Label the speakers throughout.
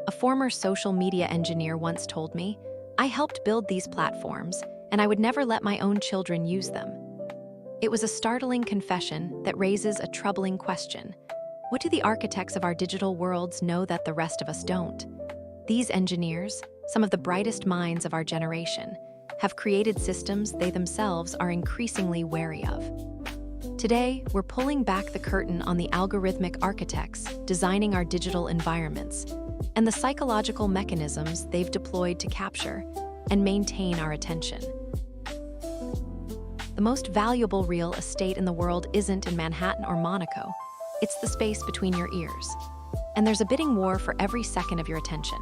Speaker 1: A former social media engineer once told me, "I helped build these platforms, and I would never let my own children use them." It was a startling confession that raises a troubling question. What do the architects of our digital worlds know that the rest of us don't? These engineers, some of the brightest minds of our generation, have created systems they themselves are increasingly wary of. Today, we're pulling back the curtain on the algorithmic architects designing our digital environments and the psychological mechanisms they've deployed to capture and maintain our attention. The most valuable real estate in the world isn't in Manhattan or Monaco. It's the space between your ears. And there's a bidding war for every second of your attention.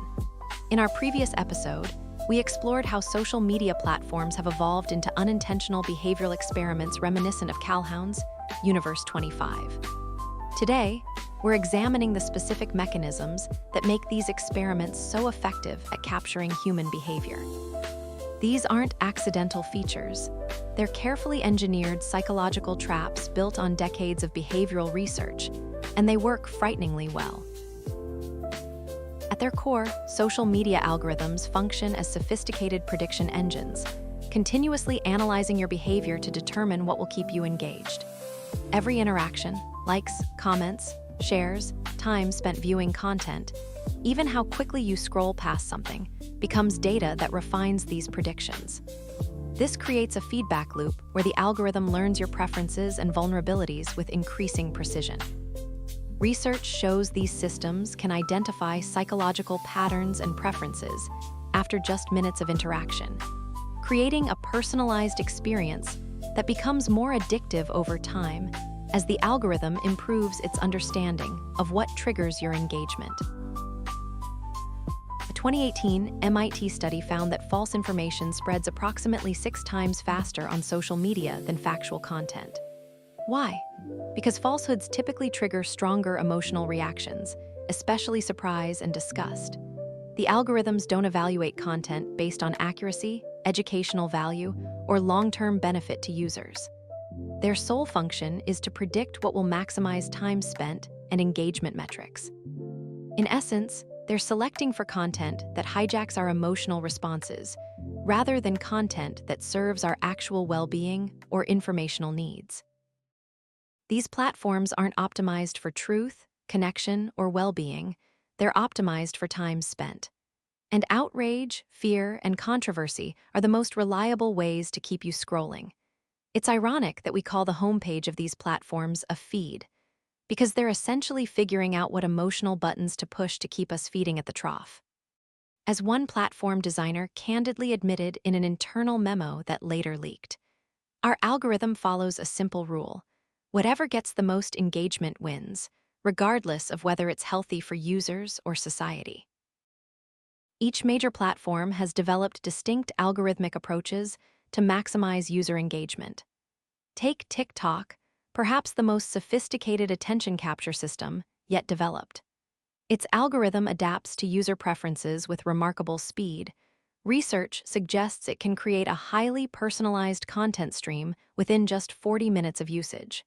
Speaker 1: In our previous episode, we explored how social media platforms have evolved into unintentional behavioral experiments reminiscent of Calhoun's Universe 25. Today, we're examining the specific mechanisms that make these experiments so effective at capturing human behavior. These aren't accidental features. They're carefully engineered psychological traps built on decades of behavioral research, and they work frighteningly well. At their core, social media algorithms function as sophisticated prediction engines, continuously analyzing your behavior to determine what will keep you engaged. Every interaction, likes, comments, shares, time spent viewing content, even how quickly you scroll past something, becomes data that refines these predictions. This creates a feedback loop where the algorithm learns your preferences and vulnerabilities with increasing precision. Research shows these systems can identify psychological patterns and preferences after just minutes of interaction, creating a personalized experience that becomes more addictive over time as the algorithm improves its understanding of what triggers your engagement. A 2018 MIT study found that false information spreads approximately 6 times faster on social media than factual content. Why? Because falsehoods typically trigger stronger emotional reactions, especially surprise and disgust. The algorithms don't evaluate content based on accuracy, educational value, or long-term benefit to users. Their sole function is to predict what will maximize time spent and engagement metrics. In essence, they're selecting for content that hijacks our emotional responses, rather than content that serves our actual well-being or informational needs. These platforms aren't optimized for truth, connection, or well-being. They're optimized for time spent. And outrage, fear, and controversy are the most reliable ways to keep you scrolling. It's ironic that we call the homepage of these platforms a feed, because they're essentially figuring out what emotional buttons to push to keep us feeding at the trough. As one platform designer candidly admitted in an internal memo that later leaked, "Our algorithm follows a simple rule. Whatever gets the most engagement wins, regardless of whether it's healthy for users or society." Each major platform has developed distinct algorithmic approaches to maximize user engagement. Take TikTok, perhaps the most sophisticated attention capture system yet developed. Its algorithm adapts to user preferences with remarkable speed. Research suggests it can create a highly personalized content stream within just 40 minutes of usage.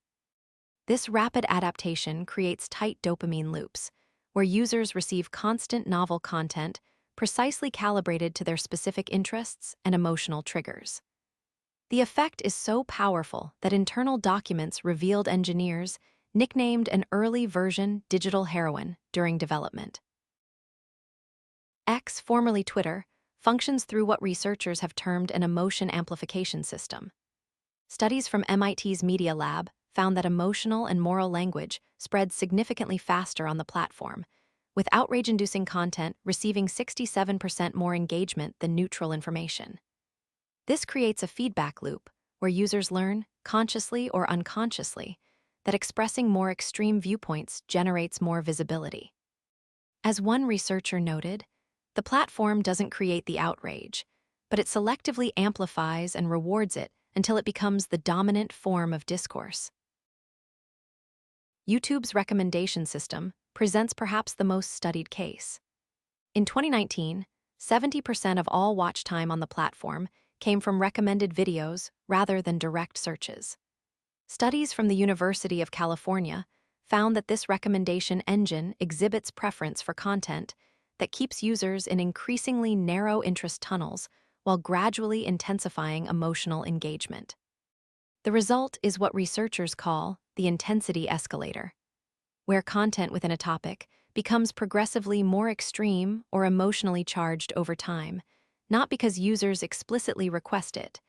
Speaker 1: This rapid adaptation creates tight dopamine loops, where users receive constant novel content precisely calibrated to their specific interests and emotional triggers. The effect is so powerful that internal documents revealed engineers nicknamed an early version digital heroin during development. X, formerly Twitter, functions through what researchers have termed an emotion amplification system. Studies from MIT's Media Lab found that emotional and moral language spreads significantly faster on the platform, with outrage-inducing content receiving 67% more engagement than neutral information. This creates a feedback loop where users learn, consciously or unconsciously, that expressing more extreme viewpoints generates more visibility. As one researcher noted, the platform doesn't create the outrage, but it selectively amplifies and rewards it until it becomes the dominant form of discourse. YouTube's recommendation system presents perhaps the most studied case. In 2019, 70% of all watch time on the platform came from recommended videos rather than direct searches. Studies from the University of California found that this recommendation engine exhibits preference for content that keeps users in increasingly narrow interest tunnels while gradually intensifying emotional engagement. The result is what researchers call the intensity escalator, where content within a topic becomes progressively more extreme or emotionally charged over time, not because users explicitly request it,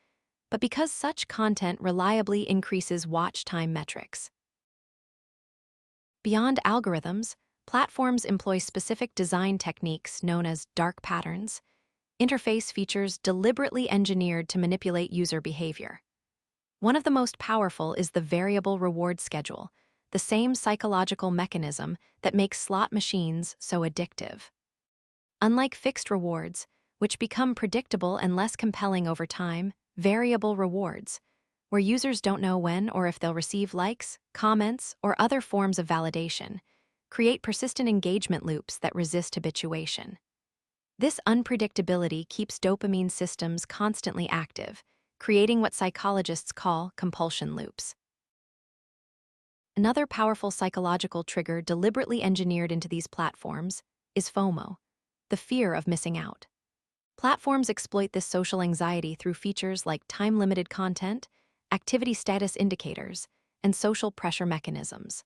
Speaker 1: but because such content reliably increases watch time metrics. Beyond algorithms, platforms employ specific design techniques known as dark patterns, interface features deliberately engineered to manipulate user behavior. One of the most powerful is the variable reward schedule, the same psychological mechanism that makes slot machines so addictive. Unlike fixed rewards, which become predictable and less compelling over time, variable rewards, where users don't know when or if they'll receive likes, comments, or other forms of validation, create persistent engagement loops that resist habituation. This unpredictability keeps dopamine systems constantly active, creating what psychologists call compulsion loops. Another powerful psychological trigger deliberately engineered into these platforms is FOMO, the fear of missing out. Platforms exploit this social anxiety through features like time-limited content, activity status indicators, and social pressure mechanisms.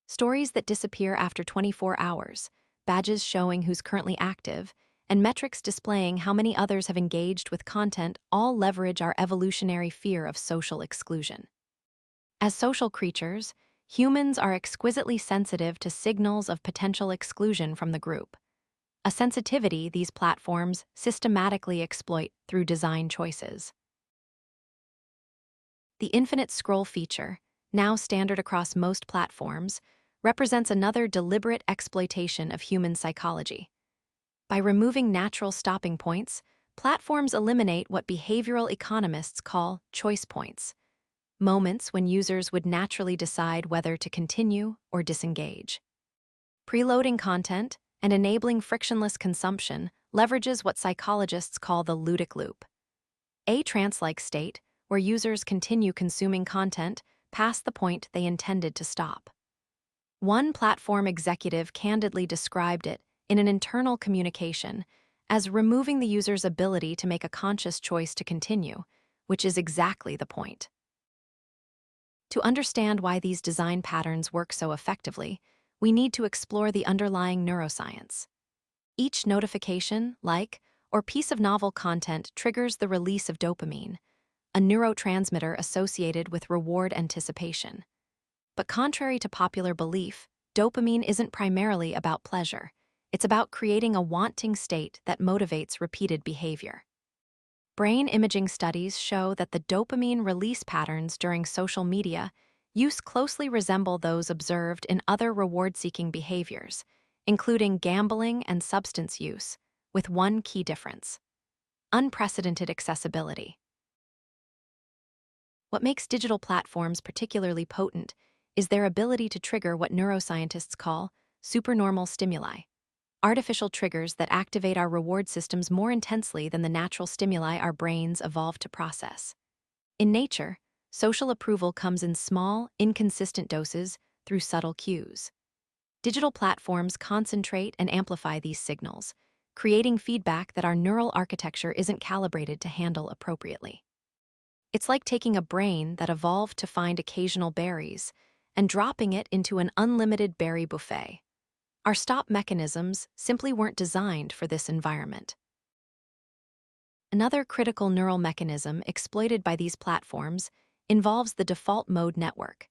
Speaker 1: Stories that disappear after 24 hours, badges showing who's currently active, and metrics displaying how many others have engaged with content all leverage our evolutionary fear of social exclusion. As social creatures, humans are exquisitely sensitive to signals of potential exclusion from the group, a sensitivity these platforms systematically exploit through design choices. The infinite scroll feature, now standard across most platforms, represents another deliberate exploitation of human psychology. By removing natural stopping points, platforms eliminate what behavioral economists call choice points, moments when users would naturally decide whether to continue or disengage. Preloading content and enabling frictionless consumption leverages what psychologists call the ludic loop, a trance-like state where users continue consuming content past the point they intended to stop. One platform executive candidly described it in an internal communication as removing the user's ability to make a conscious choice to continue, which is exactly the point. To understand why these design patterns work so effectively, we need to explore the underlying neuroscience. Each notification, like, or piece of novel content triggers the release of dopamine, a neurotransmitter associated with reward anticipation. But contrary to popular belief, dopamine isn't primarily about pleasure. It's about creating a wanting state that motivates repeated behavior. Brain imaging studies show that the dopamine release patterns during social media use closely resemble those observed in other reward-seeking behaviors, including gambling and substance use, with one key difference: unprecedented accessibility. What makes digital platforms particularly potent is their ability to trigger what neuroscientists call supernormal stimuli, artificial triggers that activate our reward systems more intensely than the natural stimuli our brains evolved to process. In nature, social approval comes in small, inconsistent doses through subtle cues. Digital platforms concentrate and amplify these signals, creating feedback that our neural architecture isn't calibrated to handle appropriately. It's like taking a brain that evolved to find occasional berries and dropping it into an unlimited berry buffet. Our stop mechanisms simply weren't designed for this environment. Another critical neural mechanism exploited by these platforms involves the default mode network,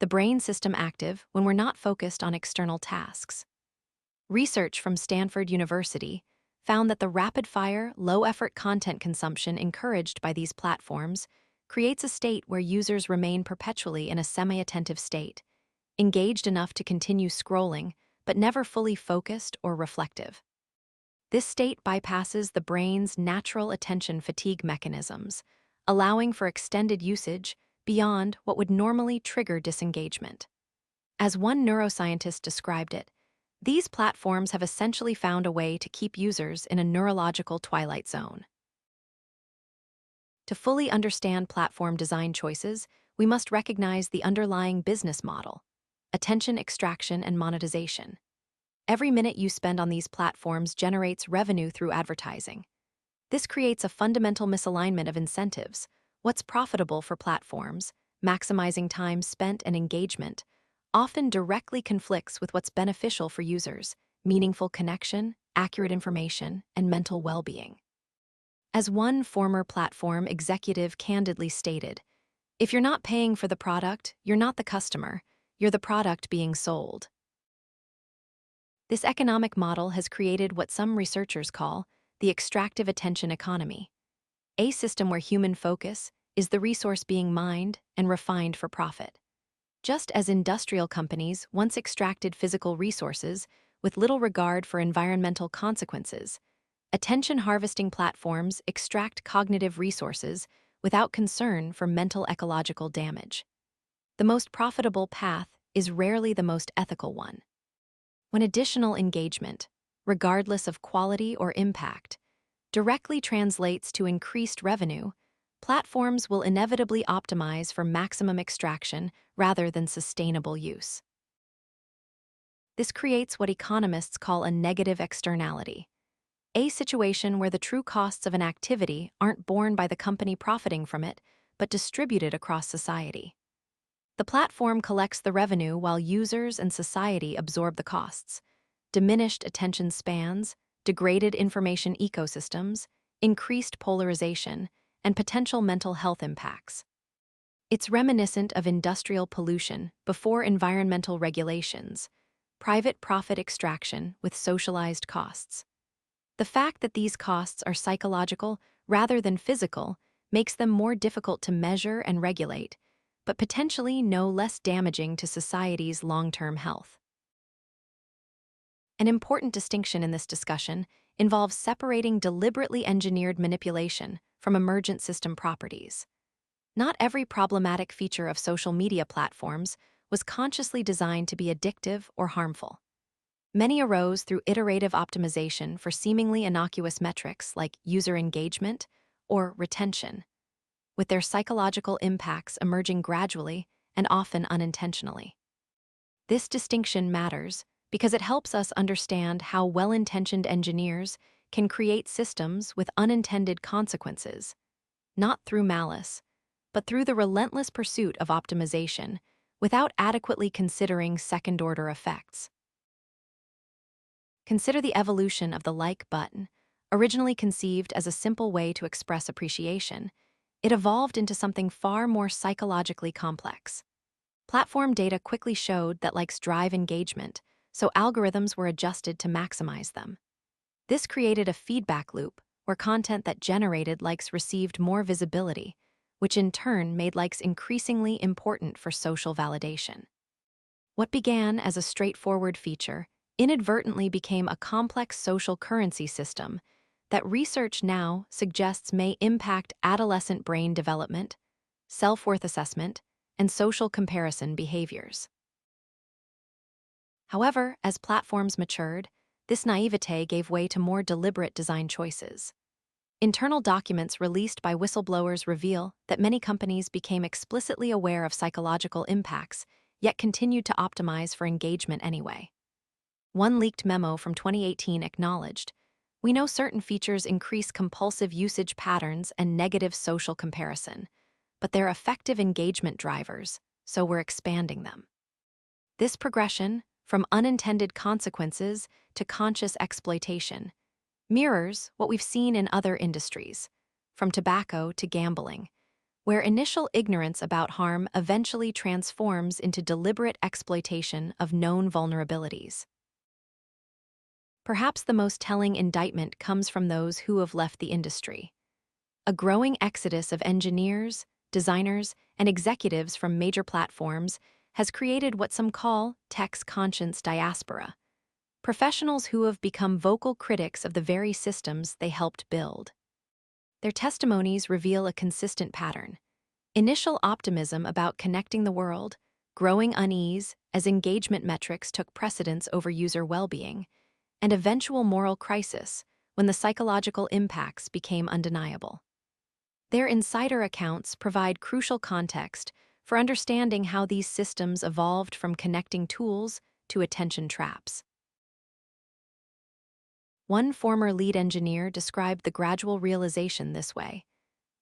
Speaker 1: the brain system active when we're not focused on external tasks. Research from Stanford University found that the rapid-fire, low-effort content consumption encouraged by these platforms creates a state where users remain perpetually in a semi-attentive state, engaged enough to continue scrolling, but never fully focused or reflective. This state bypasses the brain's natural attention fatigue mechanisms, allowing for extended usage beyond what would normally trigger disengagement. As one neuroscientist described it, these platforms have essentially found a way to keep users in a neurological twilight zone. To fully understand platform design choices, we must recognize the underlying business model: attention extraction and monetization. Every minute you spend on these platforms generates revenue through advertising. This creates a fundamental misalignment of incentives. What's profitable for platforms, maximizing time spent and engagement, often directly conflicts with what's beneficial for users, meaningful connection, accurate information, and mental well-being. As one former platform executive candidly stated, "If you're not paying for the product, you're not the customer, you're the product being sold." This economic model has created what some researchers call the extractive attention economy, a system where human focus is the resource being mined and refined for profit. Just as industrial companies once extracted physical resources with little regard for environmental consequences, attention harvesting platforms extract cognitive resources without concern for mental ecological damage. The most profitable path is rarely the most ethical one. When additional engagement, regardless of quality or impact, directly translates to increased revenue, platforms will inevitably optimize for maximum extraction rather than sustainable use. This creates what economists call a negative externality, a situation where the true costs of an activity aren't borne by the company profiting from it, but distributed across society. The platform collects the revenue while users and society absorb the costs. Diminished attention spans, degraded information ecosystems, increased polarization, and potential mental health impacts. It's reminiscent of industrial pollution before environmental regulations, private profit extraction with socialized costs. The fact that these costs are psychological rather than physical makes them more difficult to measure and regulate, but potentially no less damaging to society's long-term health. An important distinction in this discussion involves separating deliberately engineered manipulation from emergent system properties. Not every problematic feature of social media platforms was consciously designed to be addictive or harmful. Many arose through iterative optimization for seemingly innocuous metrics like user engagement or retention, with their psychological impacts emerging gradually and often unintentionally. This distinction matters because it helps us understand how well-intentioned engineers can create systems with unintended consequences, not through malice, but through the relentless pursuit of optimization without adequately considering second-order effects. Consider the evolution of the like button. Originally conceived as a simple way to express appreciation, it evolved into something far more psychologically complex. Platform data quickly showed that likes drive engagement, so algorithms were adjusted to maximize them. This created a feedback loop where content that generated likes received more visibility, which in turn made likes increasingly important for social validation. What began as a straightforward feature inadvertently became a complex social currency system that research now suggests may impact adolescent brain development, self-worth assessment, and social comparison behaviors. However, as platforms matured, this naivete gave way to more deliberate design choices. Internal documents released by whistleblowers reveal that many companies became explicitly aware of psychological impacts, yet continued to optimize for engagement anyway. One leaked memo from 2018 acknowledged, "We know certain features increase compulsive usage patterns and negative social comparison, but they're effective engagement drivers, so we're expanding them." This progression, from unintended consequences to conscious exploitation, mirrors what we've seen in other industries, from tobacco to gambling, where initial ignorance about harm eventually transforms into deliberate exploitation of known vulnerabilities. Perhaps the most telling indictment comes from those who have left the industry. A growing exodus of engineers, designers, and executives from major platforms has created what some call tech's conscience diaspora, professionals who have become vocal critics of the very systems they helped build. Their testimonies reveal a consistent pattern: initial optimism about connecting the world, growing unease as engagement metrics took precedence over user well-being, and eventual moral crisis when the psychological impacts became undeniable. Their insider accounts provide crucial context for understanding how these systems evolved from connecting tools to attention traps. One former lead engineer described the gradual realization this way.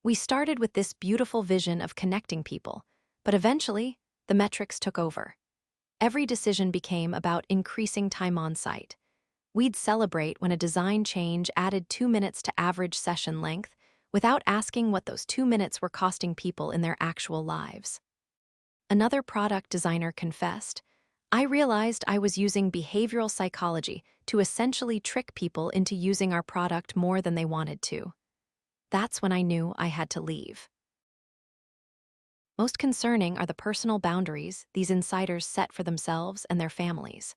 Speaker 1: We started with this beautiful vision of connecting people, but eventually, the metrics took over. Every decision became about increasing time on site. We'd celebrate when a design change added 2 minutes to average session length without asking what those 2 minutes were costing people in their actual lives. Another product designer confessed, "I realized I was using behavioral psychology to essentially trick people into using our product more than they wanted to. That's when I knew I had to leave." Most concerning are the personal boundaries these insiders set for themselves and their families.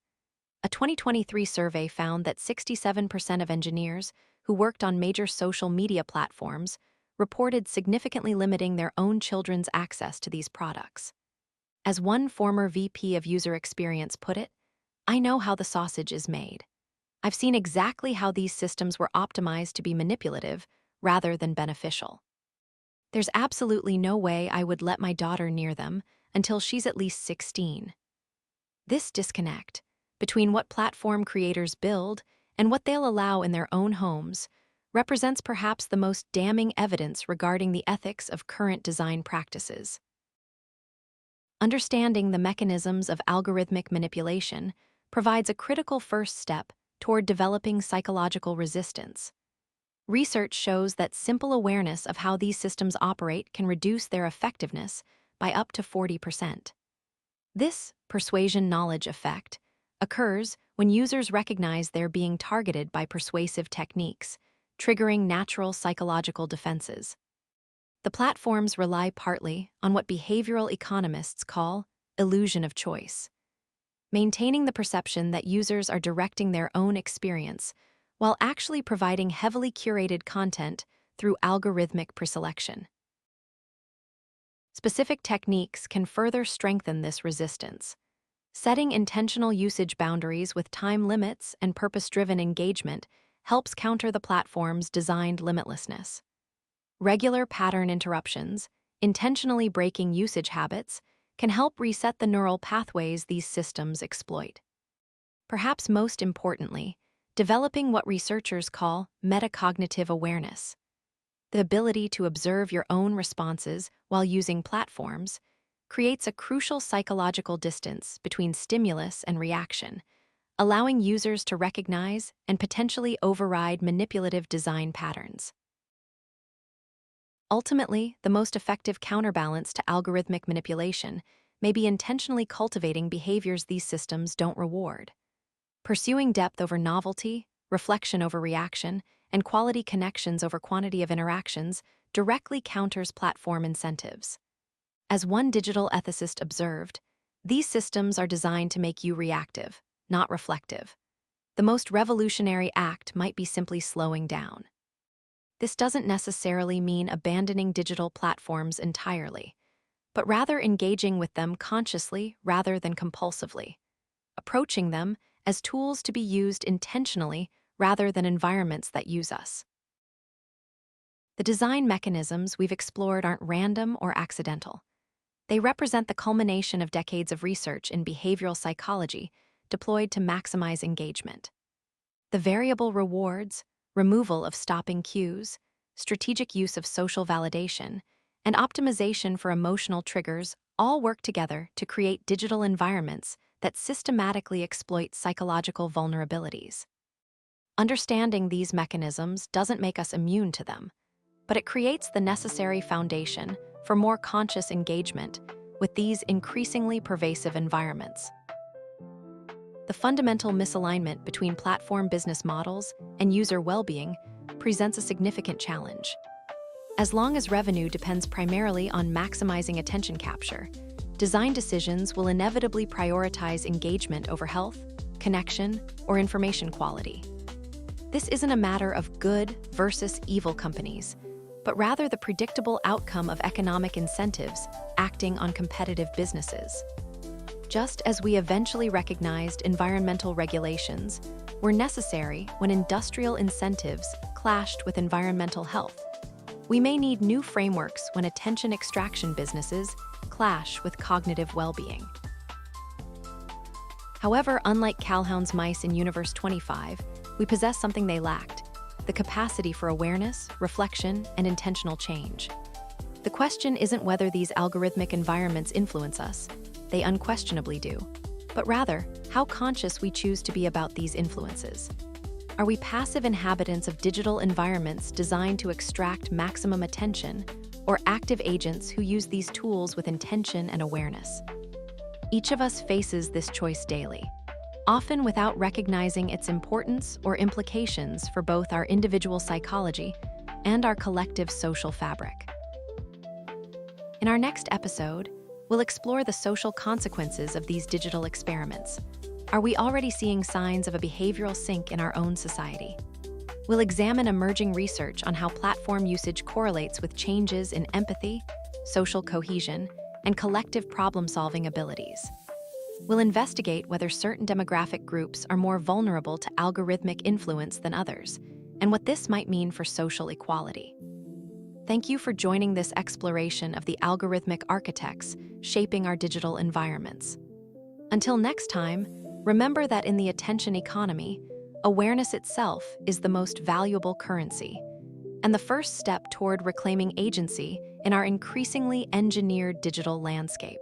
Speaker 1: A 2023 survey found that 67% of engineers who worked on major social media platforms reported significantly limiting their own children's access to these products. As one former VP of user experience put it, "I know how the sausage is made. I've seen exactly how these systems were optimized to be manipulative rather than beneficial. There's absolutely no way I would let my daughter near them until she's at least 16. This disconnect between what platform creators build and what they'll allow in their own homes represents perhaps the most damning evidence regarding the ethics of current design practices. Understanding the mechanisms of algorithmic manipulation provides a critical first step toward developing psychological resistance. Research shows that simple awareness of how these systems operate can reduce their effectiveness by up to 40%. This persuasion knowledge effect occurs when users recognize they're being targeted by persuasive techniques, triggering natural psychological defenses. The platforms rely partly on what behavioral economists call illusion of choice, maintaining the perception that users are directing their own experience while actually providing heavily curated content through algorithmic preselection. Specific techniques can further strengthen this resistance. Setting intentional usage boundaries with time limits and purpose-driven engagement helps counter the platform's designed limitlessness. Regular pattern interruptions, intentionally breaking usage habits, can help reset the neural pathways these systems exploit. Perhaps most importantly, developing what researchers call metacognitive awareness, the ability to observe your own responses while using platforms, creates a crucial psychological distance between stimulus and reaction, allowing users to recognize and potentially override manipulative design patterns. Ultimately, the most effective counterbalance to algorithmic manipulation may be intentionally cultivating behaviors these systems don't reward. Pursuing depth over novelty, reflection over reaction, and quality connections over quantity of interactions directly counters platform incentives. As one digital ethicist observed, these systems are designed to make you reactive, not reflective. The most revolutionary act might be simply slowing down. This doesn't necessarily mean abandoning digital platforms entirely, but rather engaging with them consciously rather than compulsively, approaching them as tools to be used intentionally rather than environments that use us. The design mechanisms we've explored aren't random or accidental. They represent the culmination of decades of research in behavioral psychology deployed to maximize engagement. The variable rewards, removal of stopping cues, strategic use of social validation, and optimization for emotional triggers all work together to create digital environments that systematically exploit psychological vulnerabilities. Understanding these mechanisms doesn't make us immune to them, but it creates the necessary foundation for more conscious engagement with these increasingly pervasive environments. The fundamental misalignment between platform business models and user well-being presents a significant challenge. As long as revenue depends primarily on maximizing attention capture, design decisions will inevitably prioritize engagement over health, connection, or information quality. This isn't a matter of good versus evil companies, but rather the predictable outcome of economic incentives acting on competitive businesses. Just as we eventually recognized environmental regulations were necessary when industrial incentives clashed with environmental health, we may need new frameworks when attention extraction businesses clash with cognitive well-being. However, unlike Calhoun's mice in Universe 25, we possess something they lacked: the capacity for awareness, reflection, and intentional change. The question isn't whether these algorithmic environments influence us. They unquestionably do. But rather, how conscious we choose to be about these influences. Are we passive inhabitants of digital environments designed to extract maximum attention, or active agents who use these tools with intention and awareness? Each of us faces this choice daily, often without recognizing its importance or implications for both our individual psychology and our collective social fabric. In our next episode, we'll explore the social consequences of these digital experiments. Are we already seeing signs of a behavioral sink in our own society? We'll examine emerging research on how platform usage correlates with changes in empathy, social cohesion, and collective problem-solving abilities. We'll investigate whether certain demographic groups are more vulnerable to algorithmic influence than others, and what this might mean for social equality. Thank you for joining this exploration of the algorithmic architects shaping our digital environments. Until next time, remember that in the attention economy, awareness itself is the most valuable currency, and the first step toward reclaiming agency in our increasingly engineered digital landscape.